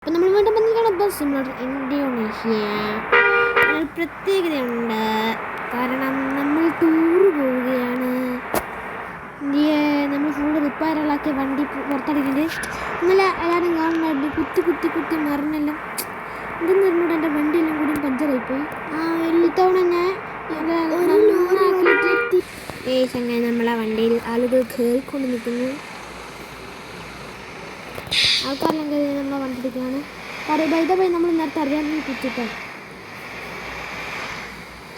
അപ്പം നമ്മൾ വീണ്ടും വന്നിരിക്കുകയാണ് ബസ് സിമുലേറ്റർ ഇന്തോനേഷ്യ. ഒരു പ്രത്യേകതയുണ്ട്, കാരണം നമ്മൾ ടൂറ് പോവുകയാണ്. നമ്മൾ ഫുള്ള് റിപ്പയറുകളാക്കിയ വണ്ടി പുറത്തടിക്കുന്നുണ്ട്. ഇന്നലെ എല്ലാവരും കാണുന്നുണ്ട്, കുത്തി കുത്തി കുത്തി മറിഞ്ഞെല്ലാം. ഇതെന്ന് പറഞ്ഞിട്ട് എൻ്റെ വണ്ടിയെല്ലാം കൂടി പഞ്ചറായിപ്പോയി. ഇത്തവണ ഞാൻ അങ്ങനെ നമ്മളെ വണ്ടിയിൽ ആളുകൾ കയറിക്കൊണ്ട് നിൽക്കുന്നു. ആൾക്കാരെല്ലാം കയറി നമ്മളെ വണ്ടി എടുക്കുകയാണ്. വൈദ്യുതി നമ്മൾ നേരത്തെ അറിയാമെന്ന് കുത്തിട്ടാണ്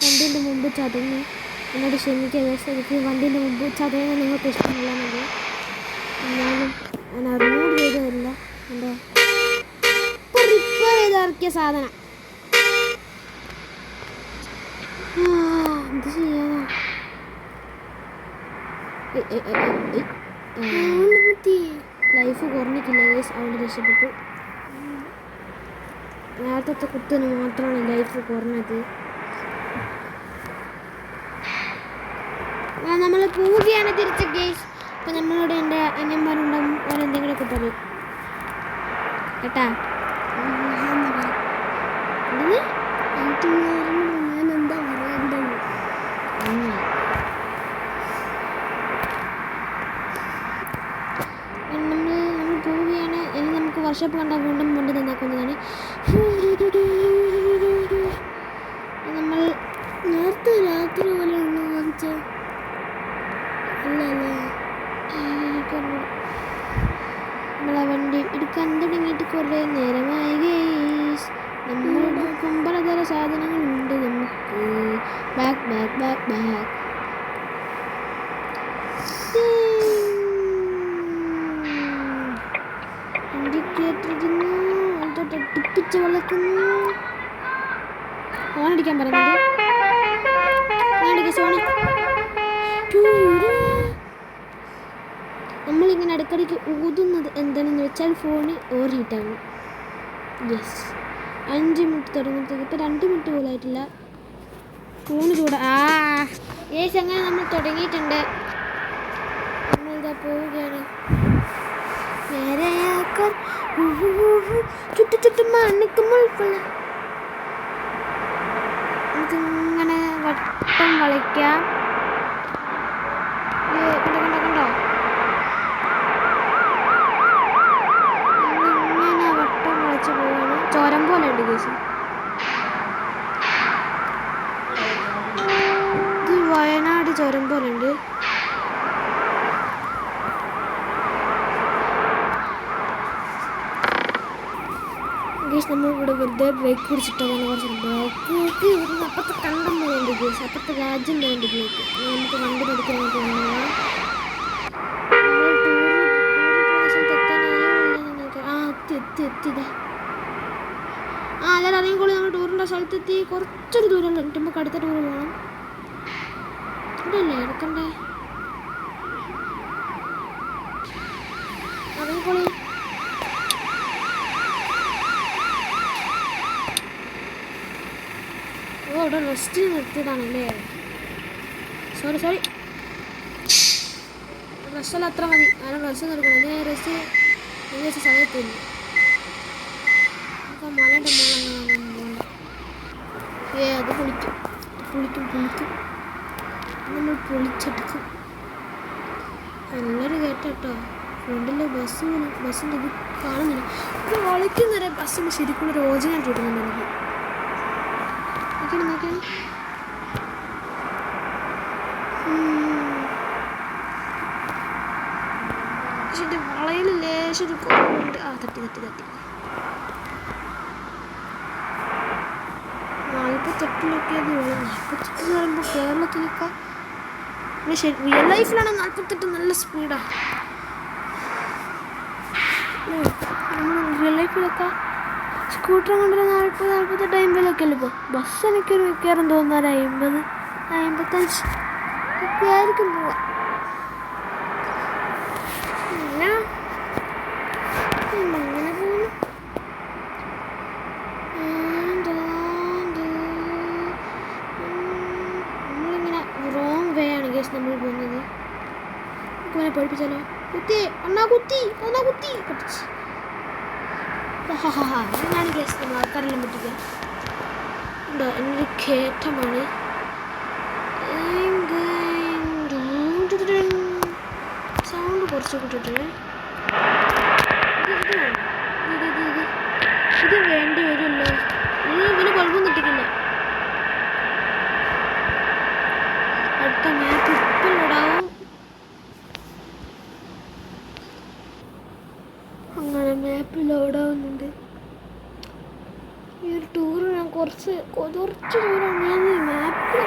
വണ്ടീൻ്റെ മുമ്പ് ചതഞ്ഞു. എന്നോട് ക്ഷമിക്കുക, എനിക്ക് വണ്ടീൻ്റെ മുമ്പ് ചതയുന്നത് നിങ്ങൾക്ക് ഇഷ്ടമില്ലാന്നുണ്ട്. എന്നാലും ഞാൻ അറിഞ്ഞോട് ചെയ്തതല്ല. എന്താ റിപ്പയർ ചെയ്തിറക്കിയ സാധനം എന്ത് ചെയ്യാനാ? ലൈഫ് കുറഞ്ഞിട്ടില്ല ഗൈസ്, അതുകൊണ്ട് രക്ഷപ്പെട്ടു. നേരത്തെ കുത്തിന് മാത്രമാണ് ലൈഫ് കുറഞ്ഞത്. നമ്മൾ പോവുകയാണ് തിരിച്ച് ഗൈസ്. അപ്പം നമ്മളോട് എൻ്റെ അനിയന്മാരുണ്ടാവും, ഓരെന്തെങ്കിലുമൊക്കെ പറയും കേട്ടാ. ഞാൻ എന്താ പറയേണ്ടത്? നമ്മൾ പോവുകയാണ്. ഇനി നമുക്ക് വർഷോപ്പ് കണ്ടാൽ വീണ്ടും വണ്ടി നന്നാക്കുന്നതാണ്. നമ്മൾ നേരത്തെ രാത്രി പോലെ ഉണ്ടോ വാങ്ങിച്ച അല്ലല്ലേ? നമ്മളെ വണ്ടി എടുക്കാൻ തുടങ്ങിയിട്ട് കുറേ നേരമായി ഗൈസ്. നമ്മളുടെ പലതര സാധനങ്ങളുണ്ട് നമുക്ക്. ബാക്ക് ബാക്ക് ബാക്ക് ബാക്ക് ഇൻഡിക്കേറ്ററിന് ടിപ്പിച്ച് വളർത്തുന്നു. ഓണടിക്കാൻ പറയുന്നുണ്ട്. നമ്മളിങ്ങനെ ഇടയ്ക്കിടയ്ക്ക് ഊതുന്നത് എന്താണെന്ന് വെച്ചാൽ ഫോണ് ഓവർ ഹീറ്റാകും. യെസ്, 5 മിനിറ്റ് തുടങ്ങുമ്പോഴത്തേക്ക് ഇപ്പോൾ 2 മിനിറ്റ് പോലും ആയിട്ടില്ല. ഫോണ് ചൂടാ. യേസ്, അങ്ങനെ നമ്മൾ തുടങ്ങിയിട്ടുണ്ട്. നമ്മളിതാ പോവുകയാണ്. നേരെയാക്കാൻ ചുറ്റു ചുറ്റും മണിക്കുമ്പോൾ നമുക്കിങ്ങനെ വട്ടം കളിക്കാം. കണ്ടോ ഇങ്ങനെ വട്ടം കളിച്ച് പോവാണ്. ചോരം പോലെ ഉണ്ട് കേസ്. ഇത് വയനാട് ചോരം പോലെ ഉണ്ട്. ഗേസ്, നമ്മൾ ഇവിടെ വെറുതെ ബ്രേക്ക് പിടിച്ചിട്ടാണ് കുറച്ച് ബ്രേക്ക് അപ്പുറത്തെ കണ്ടം വേണ്ട ഗേസ്, അപ്പുറത്തെ രാജ്യം വേണ്ട ബ്രേക്ക്. നമുക്ക് വണ്ടി പഠിക്കാനായിട്ട് വന്നതാണ്. എത്തിയതാ. എല്ലാവരും അറിയിക്കോളൂ, നമ്മൾ ടൂറിൻ്റെ സ്ഥലത്തെത്തി. കുറച്ചൊരു ദൂരം ഉണ്ട്, നമുക്ക് അടുത്ത ടൂർ പോകണം. ഇവിടെയല്ലേ എടുക്കണ്ടേ? അറിയിക്കോളൂ. ഇവിടെ റെസ്റ്റ് നിർത്തിയതാണല്ലേ? സോറി റെസ്റ്റെല്ലാം അത്ര മതി. ആരും റെസ്റ്റ് നിർക്കണം. ഞാൻ റെസ്റ്റ് വെച്ച സമയത്തില്ല. അപ്പോൾ മലയുടെ മുകളിൽ പോകണ്ട. അത് പൊളിക്കും നമ്മൾ പൊളിച്ചെടുക്കും. നല്ലൊരു കേട്ടോ. ഫ്രണ്ടിലെ ബസ്സിൻ്റെ ഇത് കാണുന്നില്ല. ഇപ്പോൾ വളയ്ക്കുന്നവരെ ബസ്സിന് ശരിക്കുള്ള ഒറിജിനൽ കിട്ടുന്നുണ്ട് എനിക്ക്. നോക്കിയാണ് പക്ഷെ എൻ്റെ വളയിൽ ലേശം ഒരു കുറവുണ്ട്. തട്ടി 48 അത് 48 പറയുമ്പോൾ കേരളത്തിലൊക്കെ ശരി റിയൽ ലൈഫിലാണ് 48 നല്ല സ്പീഡാണ്. നമ്മൾ റിയൽ ലൈഫിലൊക്കെ സ്കൂട്ടർ കൊണ്ടൊരു 40-48 50 അല്ലേ. ഇപ്പോൾ ബസ് എനിക്കൊരു മിക്കവാറും തോന്നാറ് 50-55 ഒക്കെ ആയിരിക്കും പോവാം. അങ്ങനെ പോകുന്നു. നമ്മളിങ്ങനെ റോങ് വേ ആണ് ഗേസ് നമ്മൾ പോകുന്നത്. നമുക്ക് പഠിപ്പിച്ചാലോ? കുത്തി പൊട്ടിച്ച്. ഞാൻ ഗസ് നമ്മൾ ആൾക്കാരെല്ലാം പറ്റില്ല. ഉണ്ടോ എന്നൊരു കയറ്റമാണ്. സൗണ്ട് കുറച്ച് കൂട്ടിട്ടേ. ഇത് വേണ്ടി വരുമല്ലോ. ഇവന് ബൾബൊന്നും ഇട്ടിട്ടില്ല. അടുത്ത മാപ്പ് ഇപ്പം ലോഡാവും. അങ്ങനെ മാപ്പ് ലോഡാവുന്നുണ്ട്. ഈ ഒരു ടൂറ് ഞാൻ കുറച്ച് ദൂരം ഞാൻ മാപ്പിൽ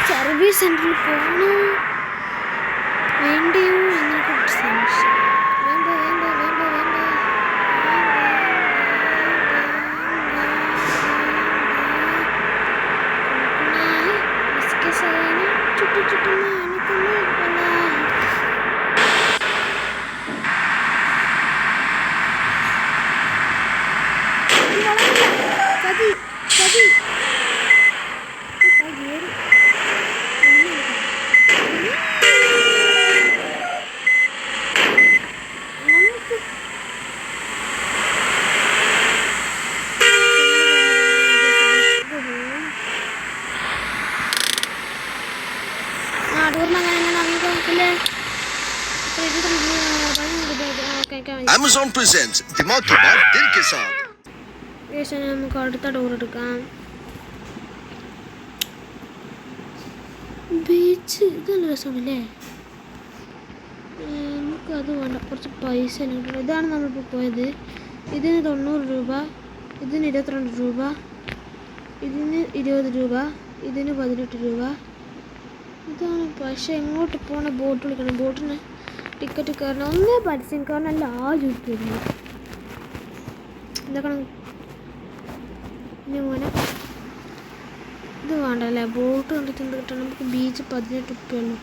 സർവീസ് സെൻറ്ററിൽ പോകണോ വേണ്ടയോ എന്നൊക്കെ സംശയം. Amazon presents दिमाग की बात दिल के साथ. നമുക്ക് അടുത്ത ടൂർ എടുക്കാം. ബീച്ച് ഇത് നല്ല രസമാണല്ലേ. നമുക്കത് വേണ്ട, കുറച്ച് പൈസ കിട്ടണം. ഇതാണ് നമ്മളിപ്പോൾ പോയത്. ഇതിന് 90 രൂപ, ഇതിന് 22 രൂപ, ഇതിന് 20 രൂപ, ഇതിന് 18 രൂപ. ഇതാണ്. പക്ഷേ എങ്ങോട്ട് പോകണ? ബോട്ട് വിളിക്കണം. ബോട്ടിന് ടിക്കറ്റ് കയറണം. ഒന്നേ പരസ്യം കാരണം അല്ല ആരും ഇതൊക്കെ ഇനി മോനെ ഇത് വേണ്ടല്ലേ. ബോട്ട് കണ്ടിട്ട് എന്ത് കിട്ടണം? നമുക്ക് ബീച്ച് 18 രൂപയുള്ളൂ.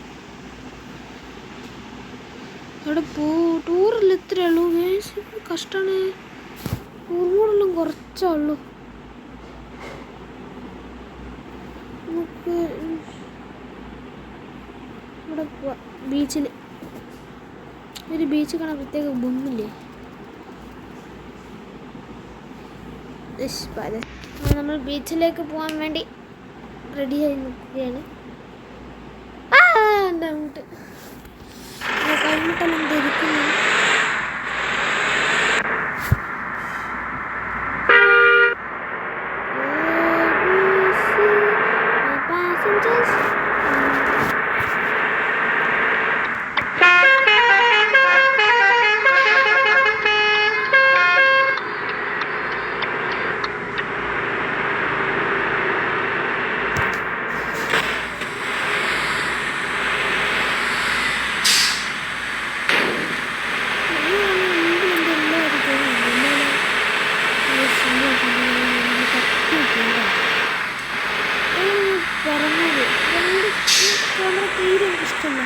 അവിടെ ടൂറിൽ എത്രയേ ഉള്ളൂ. കഷ്ടമാണ്. ടൂറിനെല്ലാം കുറച്ചേ ഉള്ളൂ. നമുക്ക് ഇവിടെ പോവാം. ബീച്ചിൽ ഒരു ബീച്ച് കാണാൻ പ്രത്യേക ബൊമ്മില്ലേ. നമ്മൾ ബീച്ചിലേക്ക് പോകാൻ വേണ്ടി റെഡിയായി നിൽക്കുകയാണ്. എന്താ അങ്ങോട്ട് കൈമുട്ടെല്ലാം ധരിക്കുന്നു. തീരെ ഇഷ്ടമല്ല.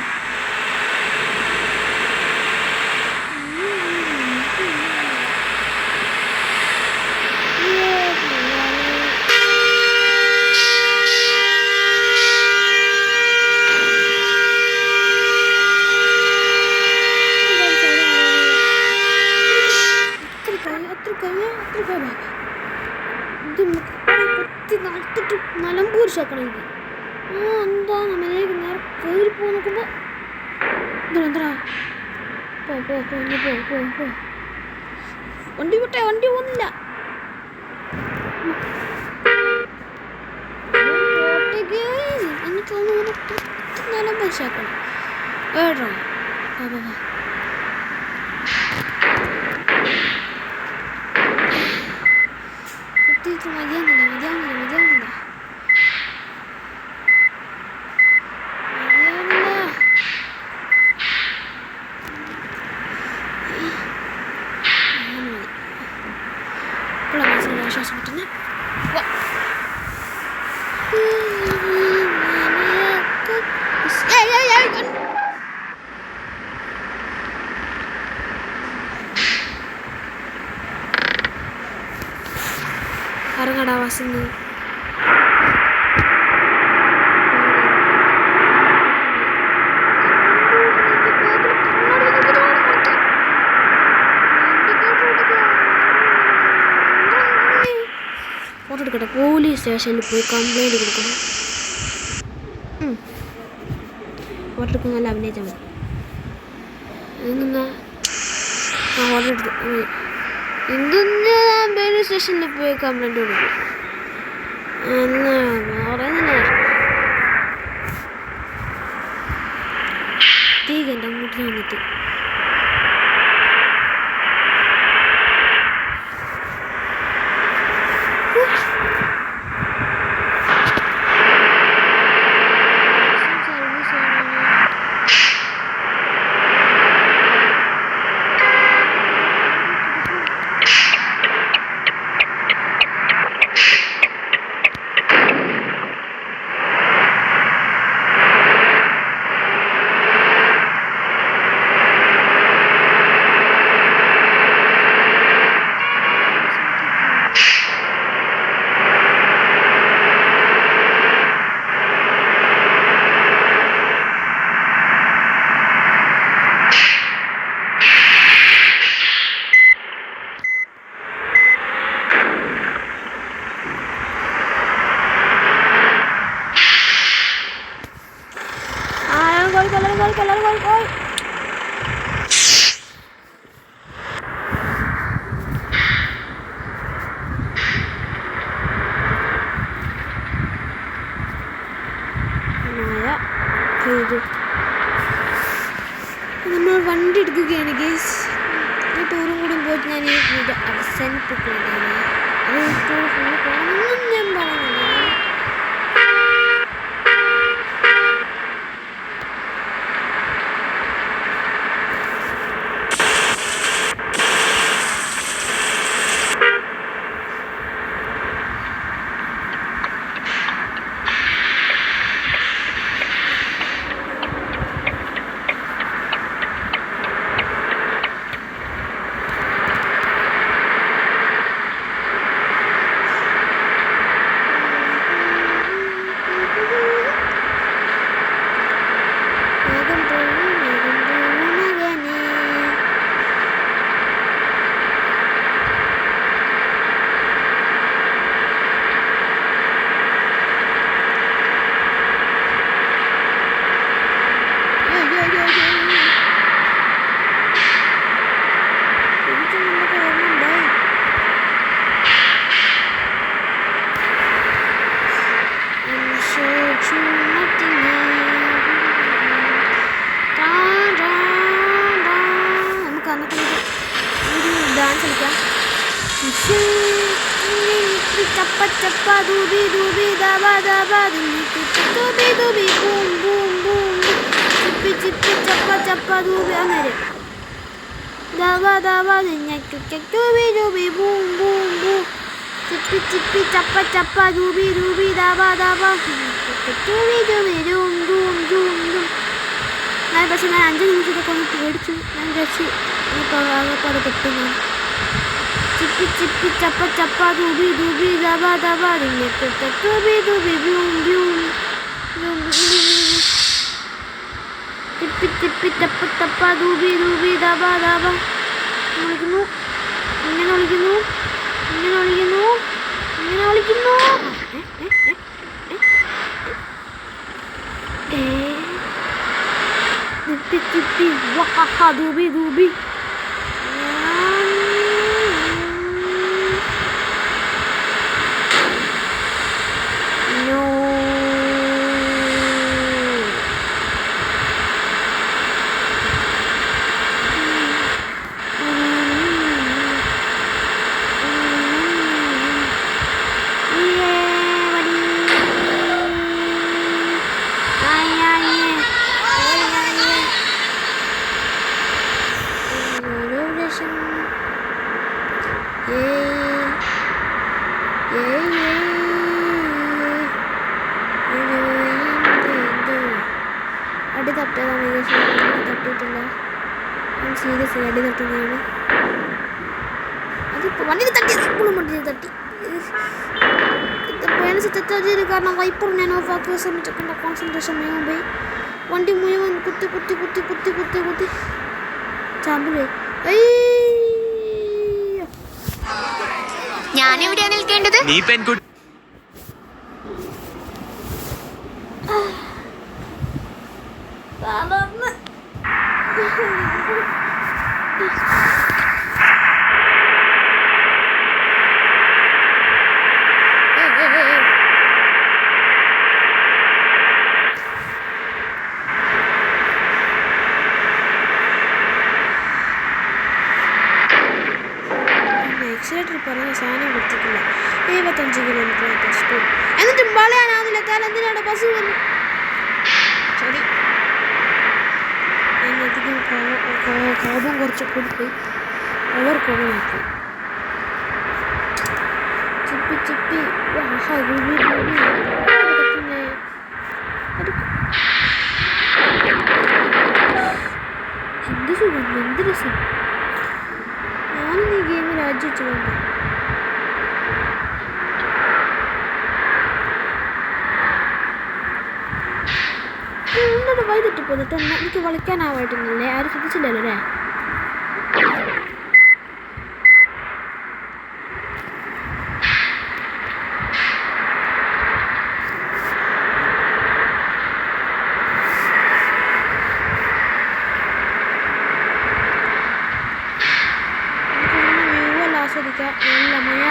മലമ്പൂർ ഷോക്കണെങ്കിൽ എന്താ നമ്മളിലേക്ക് നേരെ കയറി പോ നോക്കുമ്പോൾ ഇതെന്താ പോ വണ്ടി വിട്ടേ. വണ്ടി പോകുന്നില്ല. എനിക്ക് മലമ്പൂർ ഷോക്കണം ഏടാ. കുട്ടിക്ക് മതിയാവുന്നില്ല. ശ്വാസം കിട്ടുന്നത്. ഇറങ്ങടാ വാസിന്ന്. ഫോട്ടോ എടുക്കട്ടെ. പോലീസ് സ്റ്റേഷനിൽ പോയി കംപ്ലൈൻറ്റ് കൊടുക്കണം. ഫോട്ടോ എടുക്കുന്ന നല്ല അഭിനയിച്ചാൽ മതി. ഫോട്ടോ എടുത്ത് എന്തെന്ന് പോലീസ് സ്റ്റേഷനിൽ പോയി കംപ്ലൈൻറ്റ് കൊടുക്കും. പറയുന്നില്ല തീകൻ്റെ അങ്ങോട്ട് വന്നിട്ട് gol. നമ്മൾ വണ്ടി എടുക്കുകയാണ് ഗേസ്. ഈ ടൂറും കൂടി പോയിട്ട് ഞാൻ ഈ വീഡിയോ അവസാനിപ്പിക്കുന്നതാണ്. അത് ടൂർ ഫുള്ള് പോകണമെന്നും ഞാൻ പറയുന്നില്ല. Chappa chappa dooby dooby daba daba dooby dooby boom boom boom chippy chippy chappa chappa dooby amere daba daba dooby dooby boom boom boom chippy chippy chappa chappa dooby dooby daba daba dooby dooby doom doom doom doom. ഞാൻ പക്ഷെ 5 നിമിഷത്തൊക്കെ ഒന്ന് പേടിച്ചു. ഞാൻ വിചാരിച്ചു അത് പെട്ടെന്ന് ചിപ്പി ചിപ്പി ചപ്പ ചപ്പ ദൂബി ദൂബി ദബ ദബ ദൂബി ദൂബി ബ്യൂം ബ്യൂം ചിപ്പി ചിപ്പി ചപ്പ ചപ്പ ദൂബി ദൂബി ദബ ദബ. വിളിക്കുന്നു, ഇങ്ങനെ വിളിക്കുന്നു, ഇങ്ങനെ വിളിക്കുന്നു, ഇങ്ങനെ വിളിക്കുന്നു. ചിപ്പി ചിപ്പി വഹ ദൂബി ദൂബി. അടി തട്ടിയതാണ് തട്ടിയിട്ടില്ല. ഞാൻ സീരിയസ് അടി തട്ടുന്നതാണ്. അതിപ്പോൾ വണ്ടിയിൽ തട്ടിയത് ഇപ്പോഴും വണ്ടിയിൽ തട്ടി. തെറ്റാതിരി കാരണം വൈപ്പർ ഞാൻ ഓഫ് ആക്കുക ശ്രമിച്ചിട്ട് കോൺസെൻട്രേഷൻ മുഴുവൻ പോയി. വണ്ടി മുഴുവൻ കുത്തി കുത്തി കുത്തി കുത്തി കുത്തി കുത്തി ചാമ്പിലേ. ഞാനെവിടെയാണ് നിൽക്കേണ്ടത്? നീ പെൺകുട്ടി ആക്സിലേറ്റർ പറയുന്ന സാധനം കൊടുത്തിട്ടില്ല. 75 കിലോമീറ്റർ സ്പീഡ്. എന്നിട്ടും വളയാനാവില്ല. താൻ എന്തിനാണ് ബസ് വന്നു? ശരി, ഞാൻ അധികം കോപം കുറച്ച് കൊടുപ്പോയി. അവർ കോപം നോക്കി ചിപ്പി ചിപ്പി എന്ത് സുഖം, എന്ത് രസം. ഞാനും ഈ ഗെയിമിൽ രാജിവെച്ചു വേണ്ട. എന്താണ് വൈകിട്ട് പോയിട്ട് എനിക്ക് വിളിക്കാനാവായിട്ടില്ലേ? ആരും ശ്രദ്ധിച്ചില്ലല്ലോ അല്ലേ? നല്ല മഴ,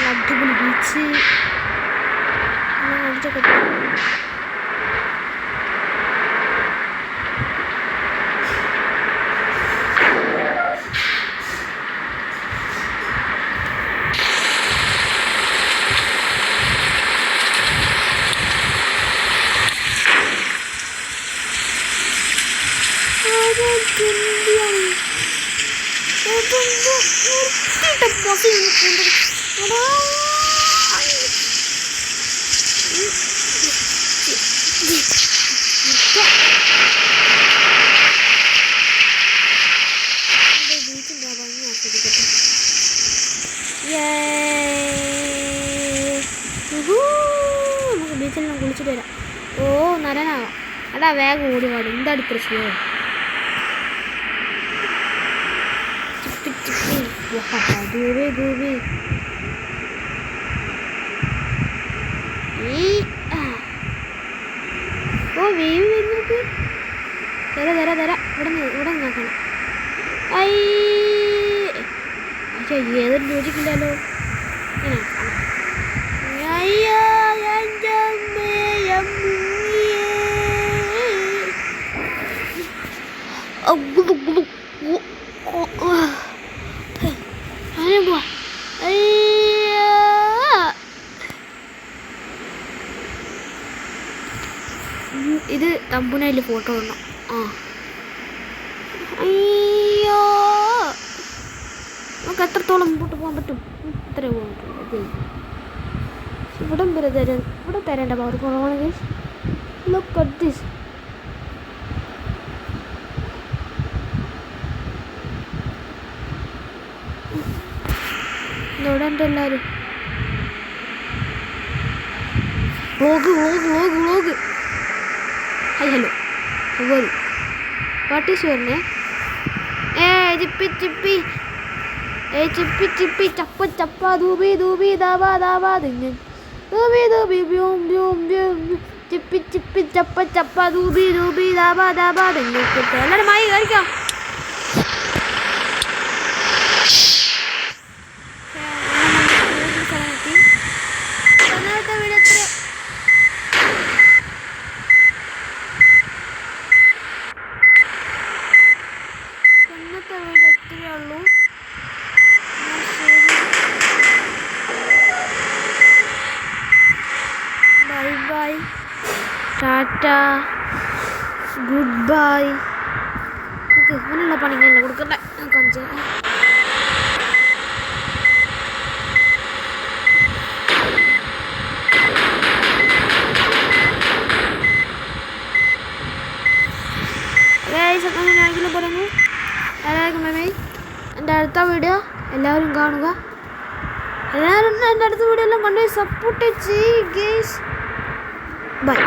അടിപൊളി ബീച്ച്, കളിച്ചൊക്കെ നമുക്ക് ബീച്ചിലെല്ലാം കുളിച്ചിട്ട് വരാം. ഓ നരനാവാം. എടാ വേഗം ഓടി പാടും. എന്താണ് പ്രശ്നം? ദൂരെ ദൂരെ ഓ വേവ് വരുന്നത്. ഇവിടെ നോക്കണം. പക്ഷേ ഏതൊരു യോജിക്കില്ലല്ലോ. ഇത് തമ്പുനയിൽ ഫോട്ടോ ഇടണം. അയ്യോ, നമുക്ക് എത്രത്തോളം മുമ്പോട്ട് പോകാൻ പറ്റും? ഇത്രേ പോകാൻ പറ്റും. ഇവിടെ തരേണ്ട പവർ കുറവാണ്. Look at this. ഇവിടെ ഉണ്ട് എല്ലാവരും. Vlog. Hi hello, what is your name? ചിപ്പി ചപ്പ ദൂബി ദാവാ ദിങ്ങൻ ദൂബി ബ്യൂം ചിപ്പി ചപ്പ ദൂബി ദാവാ ദിങ്ങൻ. എല്ലാവരും മായി കഴിക്കാം. Bye tata good bye. ഇങ്ങനെയുള്ള പണി ഇങ്ങനെ കൊടുക്കട്ടെ. അടുത്ത വീഡിയോ എല്ലാവരും കാണുക. എല്ലാവരും എൻ്റെ അടുത്ത വീഡിയോ എല്ലാം കണ്ടുപോയി സപ്പോർട്ട് ചെയ്യ് ഗൈസ്. ബൈ.